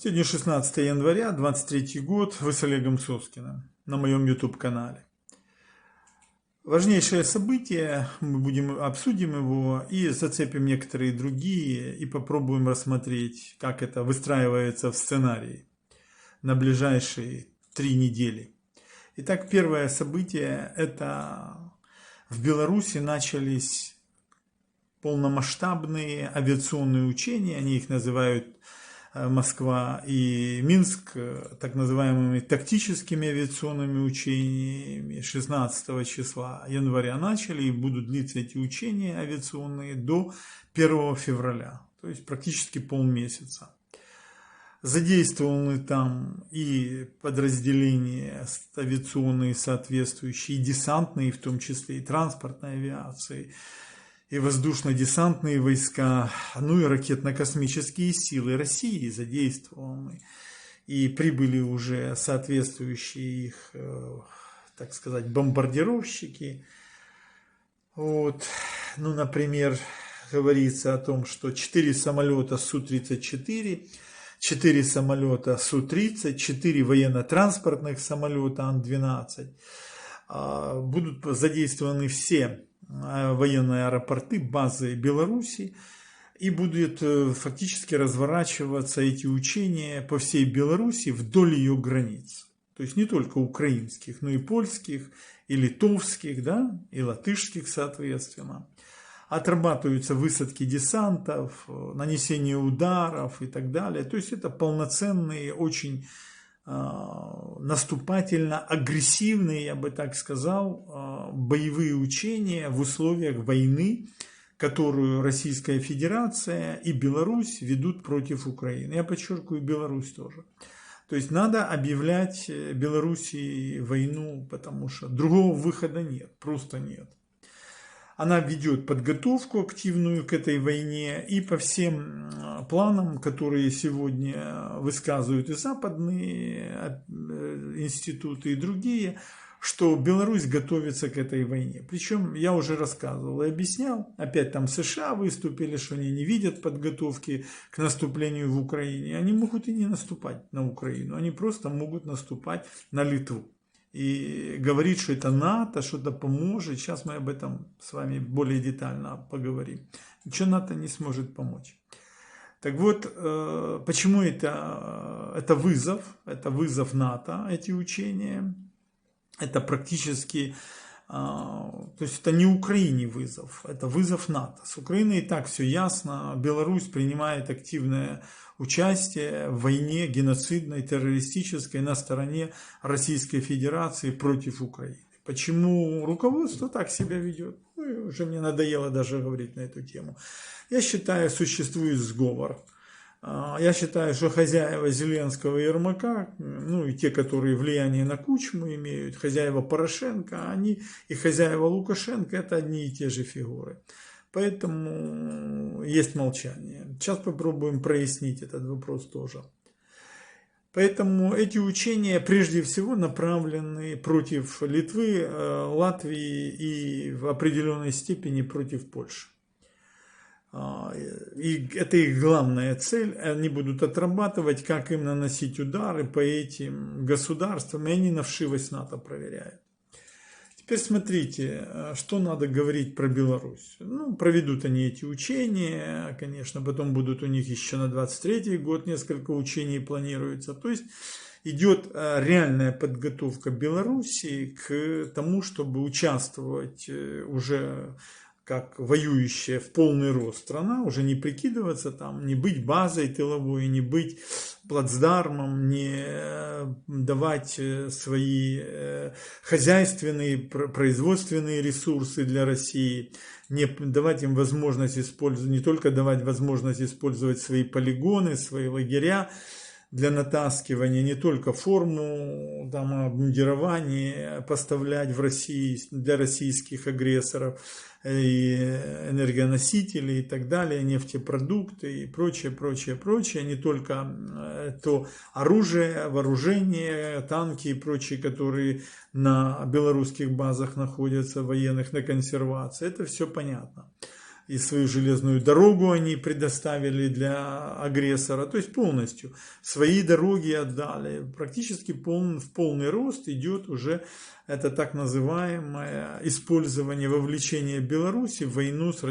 Сегодня 16 января, 23 год, вы с Олегом Соскиным на моем YouTube-канале. Важнейшее событие, мы обсудим его и зацепим некоторые другие и попробуем рассмотреть, как это выстраивается в сценарии на ближайшие 3 недели. Итак, первое событие – это в Беларуси начались полномасштабные авиационные учения, они их называют Москва и Минск так называемыми тактическими авиационными учениями. 16 числа января начали и будут длиться эти учения авиационные до 1 февраля, то есть практически полмесяца. Задействованы там и подразделения авиационные соответствующие, и десантные, в том числе и транспортной авиации, и воздушно-десантные войска, ну и ракетно-космические силы России задействованы. И прибыли уже соответствующие их, так сказать, бомбардировщики. Вот. Ну, например, говорится о том, что 4 самолета Су-34, 4 самолета Су-30, 4 военно-транспортных самолета Ан-12. Будут задействованы все военные аэропорты, базы Беларуси, и будут фактически разворачиваться эти учения по всей Беларуси вдоль ее границ. То есть не только украинских, но и польских, и литовских, да, и латышских, соответственно. Отрабатываются высадки десантов, нанесение ударов и так далее. То есть это полноценные, очень наступательно-агрессивные, я бы так сказал, боевые учения в условиях войны, которую Российская Федерация и Беларусь ведут против Украины. Я подчеркиваю, Беларусь тоже. То есть надо объявлять Белоруссии войну, потому что другого выхода нет, просто нет. Она ведет подготовку активную к этой войне, и по всем планам, которые сегодня высказывают и западные институты, и другие, что Беларусь готовится к этой войне. Причем я уже рассказывал и объяснял, опять там США выступили, что они не видят подготовки к наступлению в Украине. Они могут и не наступать на Украину, они просто могут наступать на Литву. И говорит, что это НАТО, что-то поможет. Сейчас мы об этом с вами более детально поговорим. Ничего НАТО не сможет помочь. Так вот, почему это вызов? Это вызов НАТО, эти учения. Это практически, то есть это не Украине вызов, это вызов НАТО. С Украиной и так все ясно. Беларусь принимает активное участие в войне геноцидной, террористической на стороне Российской Федерации против Украины. Почему руководство так себя ведет? Ну, уже мне надоело даже говорить на эту тему. Я считаю, существует сговор. Я считаю, что хозяева Зеленского и Ермака, ну и те, которые влияние на Кучму имеют, хозяева Порошенко, они и хозяева Лукашенко, это одни и те же фигуры. Поэтому есть молчание. Сейчас попробуем прояснить этот вопрос тоже. Поэтому эти учения прежде всего направлены против Литвы, Латвии и в определенной степени против Польши. И это их главная цель. Они будут отрабатывать, как им наносить удары по этим государствам, и они на вшивость НАТО проверяют. Теперь смотрите, что надо говорить про Беларусь. Ну, проведут они эти учения, конечно, потом будут у них еще на 23-й год несколько учений планируется. То есть идет реальная подготовка Беларуси к тому, чтобы участвовать уже как воюющая в полный рост страна, уже не прикидываться там, не быть базой тыловой, не быть плацдармом, не давать свои хозяйственные, производственные ресурсы для России, не давать им возможность использовать, не только давать возможность использовать свои полигоны, свои лагеря для натаскивания, не только форму, там, обмундирование поставлять в России для российских агрессоров, и энергоносители и так далее, нефтепродукты и прочее, прочее, прочее, не только то оружие, вооружение, танки и прочие, которые на белорусских базах находятся, военных, на консервации, это все понятно. и свою железную дорогу они предоставили для агрессора, то есть полностью свои дороги отдали. Практически в полный рост идет уже это так называемое использование, вовлечение Беларуси в войну с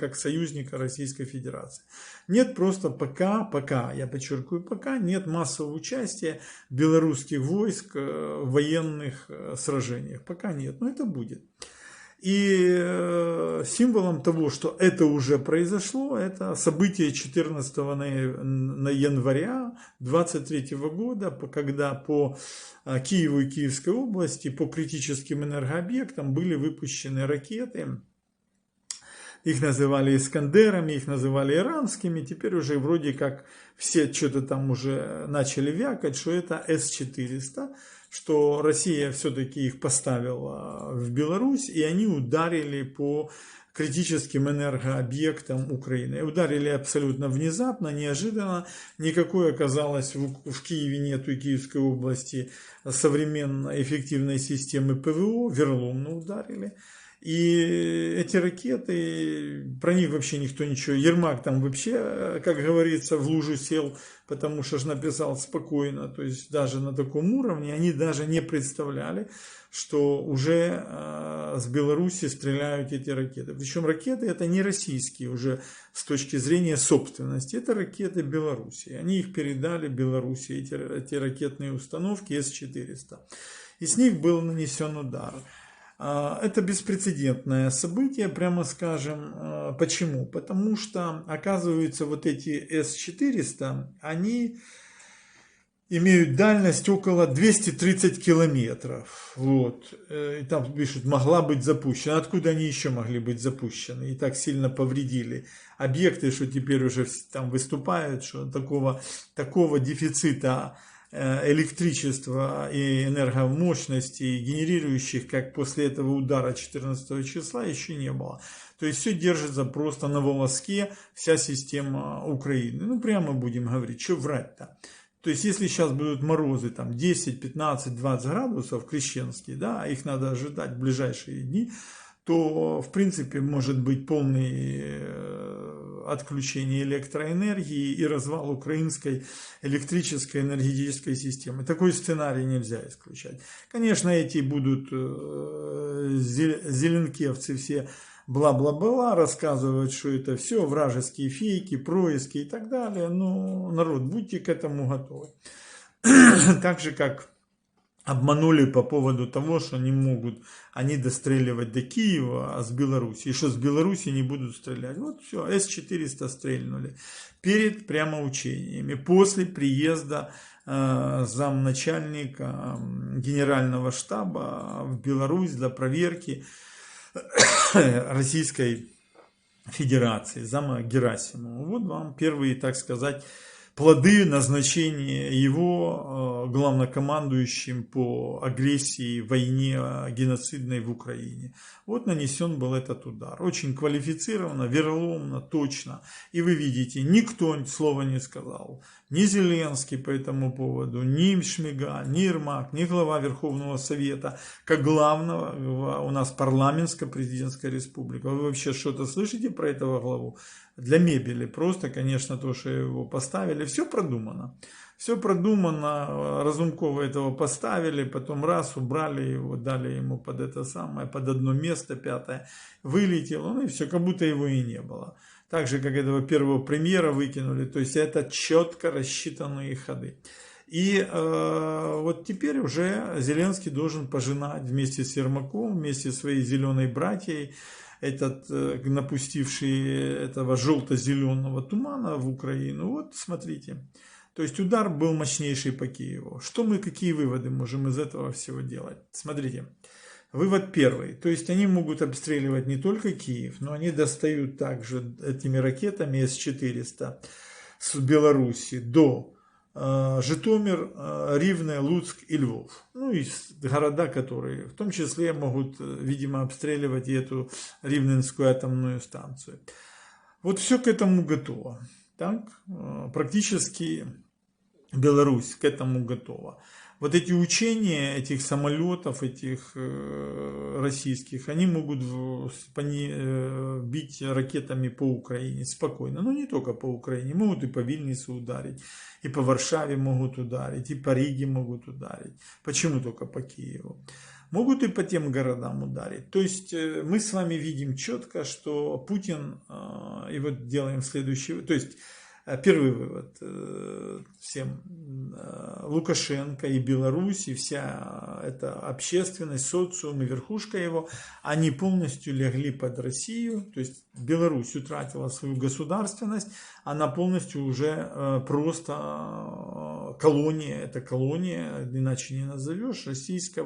как союзника Российской Федерации. Нет просто пока, я подчеркиваю, пока нет массового участия белорусских войск в военных сражениях. Пока нет, но это будет. И символом того, что это уже произошло, это событие 14 января 2023 года, когда по Киеву и Киевской области по критическим энергообъектам были выпущены ракеты. Их называли Искандерами, их называли иранскими. Теперь уже вроде как все что-то там уже начали вякать, что это С-400, что Россия все-таки их поставила в Беларусь, и они ударили по критическим энергообъектам Украины. Ударили абсолютно внезапно, неожиданно. Никакой оказалось в Киеве нету и Киевской области современной эффективной системы ПВО, верломно ударили. И эти ракеты, про них вообще никто ничего, Ермак там вообще, как говорится, в лужу сел, потому что же написал спокойно, то есть даже на таком уровне они даже не представляли, что уже с Беларуси стреляют эти ракеты. Причем ракеты это не российские уже с точки зрения собственности, это ракеты Беларуси. Они их передали Беларуси, эти ракетные установки С-400. И с них был нанесен удар. Это беспрецедентное событие, прямо скажем. Почему? Потому что, оказывается, вот эти С-400, они имеют дальность около 230 километров. Вот. И там пишут, могла быть запущена. Откуда они еще могли быть запущены? И так сильно повредили объекты, что теперь уже там выступают, что такого дефицита электричества и энергомощностей, генерирующих, как после этого удара 14 числа, еще не было. То есть все держится просто на волоске, вся система Украины. Ну, прямо будем говорить, что врать-то. То есть, если сейчас будут морозы там 10, 15, 20 градусов крещенские, да, их надо ожидать в ближайшие дни, то, в принципе, может быть полное отключение электроэнергии и развал украинской электрической энергетической системы. Такой сценарий нельзя исключать. Конечно, эти будут зеленкевцы все бла-бла-бла рассказывать, что это все вражеские фейки, происки и так далее. Но, народ, будьте к этому готовы. Так же, как обманули по поводу того, что не могут они достреливать до Киева, а с Беларуси. И что с Беларуси не будут стрелять. Вот все, С-400 стрельнули. Перед прямо учениями. После приезда замначальника генерального штаба в Беларусь для проверки Российской Федерации, зама Герасимова. Вот вам первые, так сказать, плоды назначения его главнокомандующим по агрессии, войне геноцидной в Украине. Вот нанесен был этот удар. Очень квалифицированно, вероломно, точно. И вы видите, никто слова не сказал. Ни Зеленский по этому поводу, ни Шмигаль, ни Ермак, ни глава Верховного Совета, как главного у нас парламентско-президентская республика. Вы вообще что-то слышите про этого главу? Для мебели просто, конечно, то, что его поставили, все продумано. Все продумано, Разумкова этого поставили, потом раз, убрали его, дали ему под это самое, под одно место, пятое, вылетел, ну и все, как будто его и не было. Так же, как этого первого премьера выкинули, то есть это четко рассчитанные ходы. И вот теперь уже Зеленский должен пожинать вместе с Ермаком, вместе с своей зеленой братьей, этот напустивший этого желто-зеленого тумана в Украину. Вот смотрите, то есть удар был мощнейший по Киеву. Какие выводы можем из этого всего делать? Смотрите, вывод первый, то есть они могут обстреливать не только Киев, но они достают также этими ракетами С-400 с Беларуси до Житомир, Ривне, Луцк и Львов. Ну и города, которые в том числе могут, видимо, обстреливать и эту Ривненскую атомную станцию. Вот все к этому готово. Так? Практически Беларусь к этому готова. Вот эти учения этих самолетов, этих российских, они могут бить ракетами по Украине спокойно. Но не только по Украине, могут и по Вильнюсу ударить, и по Варшаве могут ударить, и по Риге могут ударить. Почему только по Киеву? Могут и по тем городам ударить. То есть мы с вами видим четко, что Путин, и вот делаем следующий, то есть первый вывод всем: Лукашенко и Беларусь, и вся эта общественность, социум и верхушка его, они полностью легли под Россию. То есть Беларусь утратила свою государственность, она полностью уже просто колония, это колония, иначе не назовешь, Российской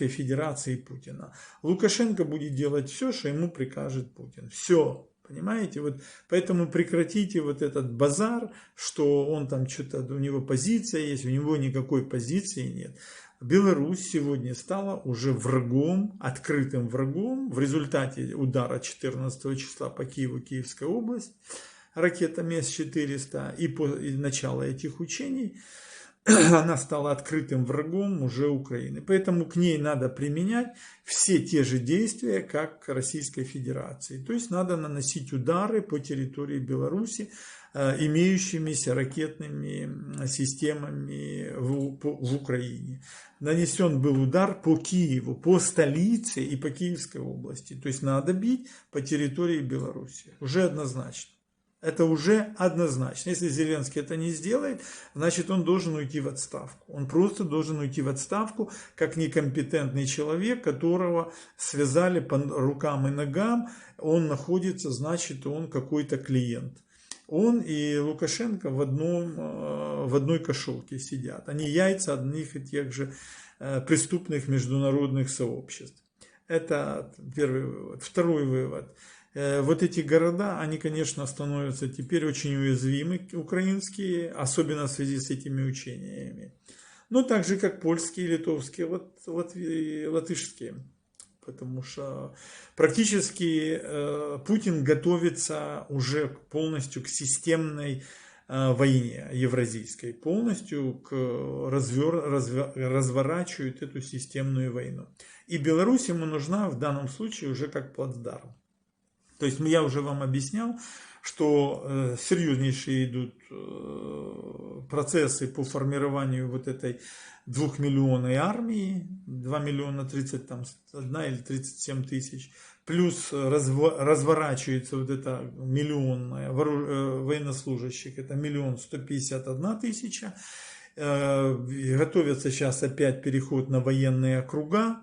Федерации Путина. Лукашенко будет делать все, что ему прикажет Путин. Все. Понимаете, вот поэтому прекратите вот этот базар, что он там что-то, у него позиция есть, у него никакой позиции нет. Беларусь сегодня стала уже врагом, открытым врагом в результате удара 14 числа по Киеву, Киевской области, ракетами С-400 и начала этих учений. Она стала открытым врагом уже Украины. Поэтому к ней надо применять все те же действия, как к Российской Федерации. То есть надо наносить удары по территории Беларуси имеющимися ракетными системами в Украине. Нанесен был удар по Киеву, по столице и по Киевской области. То есть надо бить по территории Беларуси. Уже однозначно. Это уже однозначно. Если Зеленский это не сделает, значит он должен уйти в отставку. Он просто должен уйти в отставку как некомпетентный человек, которого связали по рукам и ногам. Он находится, значит, он какой-то клиент. Он и Лукашенко в одной кошелке сидят. Они яйца одних и тех же преступных международных сообществ. Это первый вывод. Второй вывод. Вот эти города, они, конечно, становятся теперь очень уязвимы, украинские, особенно в связи с этими учениями. Но так же, как польские, литовские, латышские. Потому что практически Путин готовится уже полностью к системной войне евразийской, полностью разворачивает эту системную войну. И Беларусь ему нужна в данном случае уже как плацдарм. То есть я уже вам объяснял, что серьезнейшие идут процессы по формированию вот этой 2-миллионной армии, 2 миллиона 31 или 37 тысяч, плюс разворачивается вот эта миллионная военнослужащих, это 1 151 000, готовится сейчас опять переход на военные округа,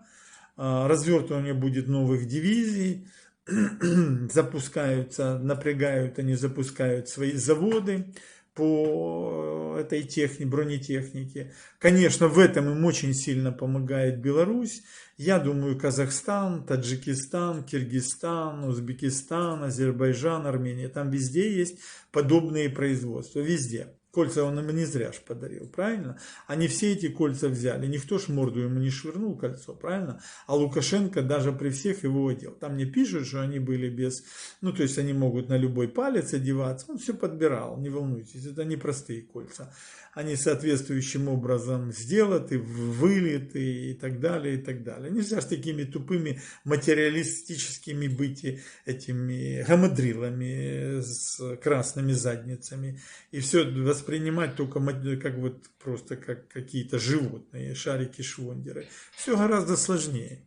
развертывание будет новых дивизий, запускаются, напрягают, они запускают свои заводы по этой бронетехнике. Конечно, в этом им очень сильно помогает Беларусь. Я думаю, Казахстан, Таджикистан, Киргизстан, Узбекистан, Азербайджан, Армения. Там везде есть подобные производства. Везде. Кольца он ему не зря ж подарил, правильно? Они все эти кольца взяли. Никто ж морду ему не швырнул кольцо, правильно? А Лукашенко даже при всех его одел. Там мне пишут, что они были без... Ну, то есть они могут на любой палец одеваться. Он все подбирал, не волнуйтесь. Это не простые кольца. Они соответствующим образом сделаны, вылиты и так далее, и так далее. Нельзя с такими тупыми материалистическими быть этими гамадрилами с красными задницами. И все воспринимать только как вот просто как какие-то животные, шарики-швондеры. Все гораздо сложнее.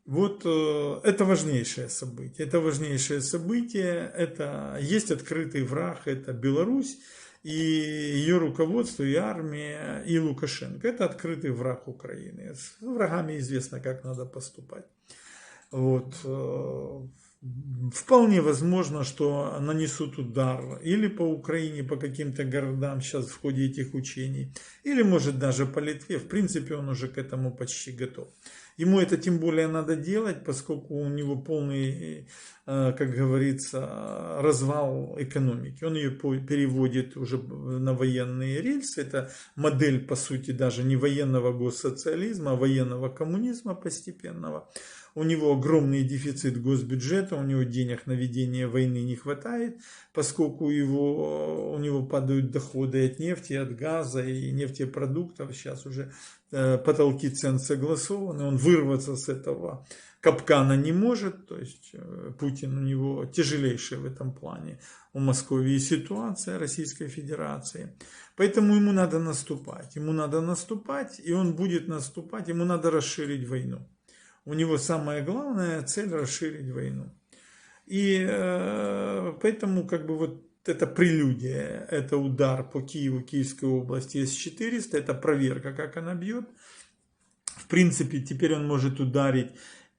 Вот это важнейшее событие. Это важнейшее событие. Это есть открытый враг, это Беларусь. И ее руководство, и армия, и Лукашенко. Это открытый враг Украины. С врагами известно, как надо поступать. Вот. Вполне возможно, что нанесут удар или по Украине, по каким-то городам сейчас в ходе этих учений, или может даже по Литве. В принципе, он уже к этому почти готов. Ему это тем более надо делать, поскольку у него полный, как говорится, развал экономики. Он ее переводит уже на военные рельсы. Это модель, по сути, даже не военного госсоциализма, а военного коммунизма постепенного. у него огромный дефицит госбюджета, у него денег на ведение войны не хватает, поскольку у него падают доходы от нефти, от газа и нефтепродуктов. Сейчас уже потолки цен согласованы, он вырваться с этого капкана не может, то есть Путин у него тяжелейшая в этом плане у Москвы ситуация Российской Федерации. Поэтому ему надо наступать, и он будет наступать, ему надо расширить войну. У него самая главная цель расширить войну. И поэтому как бы вот это прелюдия, это удар по Киеву, Киевской области С-400, это проверка, как она бьет. В принципе, теперь он может ударить.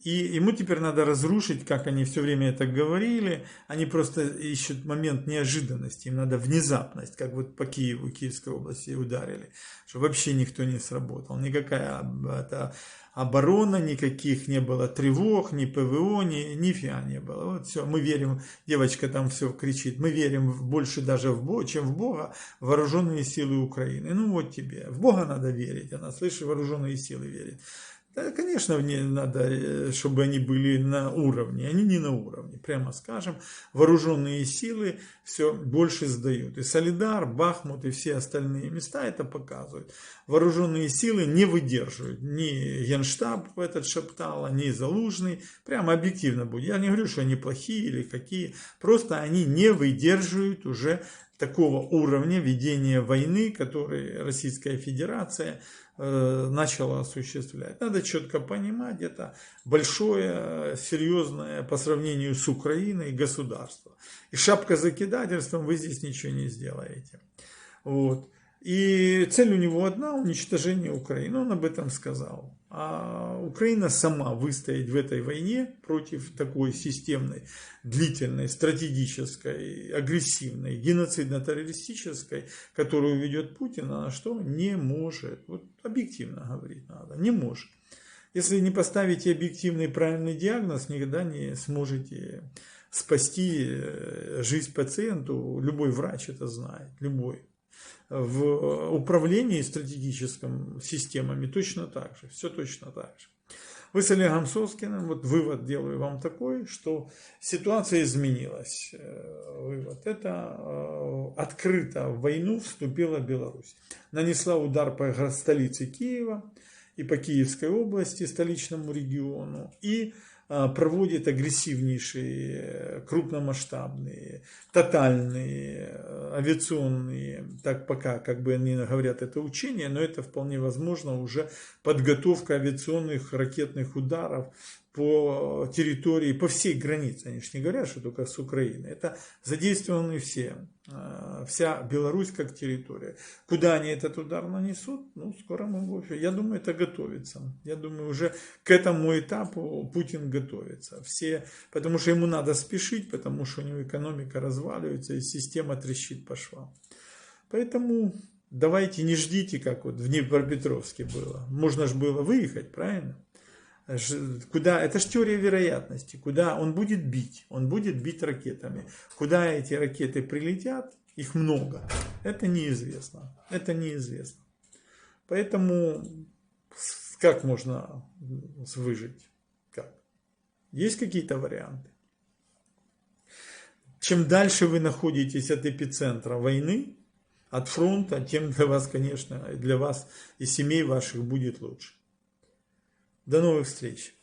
И ему теперь надо разрушить, как они все время это говорили, они просто ищут момент неожиданности, им надо внезапность, как вот по Киеву, Киевской области ударили, что вообще никто не сработал, никакая оборона, никаких не было тревог, ни ПВО, нифига не было. Вот все, мы верим, девочка там все кричит, мы верим больше даже в Бога, чем в Бога, в вооруженные силы Украины. Ну вот тебе, в Бога надо верить, она, слышишь, вооруженные силы верит. Да, конечно, надо, чтобы они были на уровне. Они не на уровне, прямо скажем. Вооруженные силы все больше сдают. И Солидар, Бахмут и все остальные места это показывают. Вооруженные силы не выдерживают. Ни Генштаб этот шептал, ни Залужный. Прямо объективно будет. Я не говорю, что они плохие или какие. Просто они не выдерживают уже такого уровня ведения войны, который Российская Федерация начала осуществлять. Надо четко понимать, это большое, серьезное по сравнению с Украиной государство. И шапка закидательством вы здесь ничего не сделаете. Вот. И цель у него одна – уничтожение Украины. Он об этом сказал. А Украина сама выстоять в этой войне против такой системной, длительной, стратегической, агрессивной, геноцидно-террористической, которую ведет Путин, она что? Не может. Вот объективно говорить надо. Не может. Если не поставите объективный правильный диагноз, никогда не сможете спасти жизнь пациенту. Любой врач это знает. Любой. В управлении стратегическим системами точно так же, все точно так же. Вы с Олегом Соскиным, вот вывод делаю вам такой, что ситуация изменилась. Вывод, это открыто в войну вступила Беларусь. Нанесла удар по столице Киева и по Киевской области, столичному региону, и проводит агрессивнейшие, крупномасштабные, тотальные, авиационные, так пока как бы они говорят, это учения, но это вполне возможно уже подготовка авиационных ракетных ударов по территории, по всей границе. Они же не говорят, что только с Украины. Это задействованы все, вся Беларусь как территория. Куда они этот удар нанесут? Ну, скоро мы, я думаю, это готовится. Я думаю, уже к этому этапу Путин готовится. Потому что ему надо спешить, потому что у него экономика разваливается и система трещит по швам. Поэтому давайте не ждите, как вот в Днепропетровске было. Можно же было выехать, правильно? Куда, это же теория вероятности, куда он будет бить ракетами. Куда эти ракеты прилетят, их много, это неизвестно. Поэтому как можно выжить? Как? Есть какие-то варианты? Чем дальше вы находитесь от эпицентра войны, от фронта, тем для вас, конечно, для вас и семей ваших будет лучше. До новых встреч!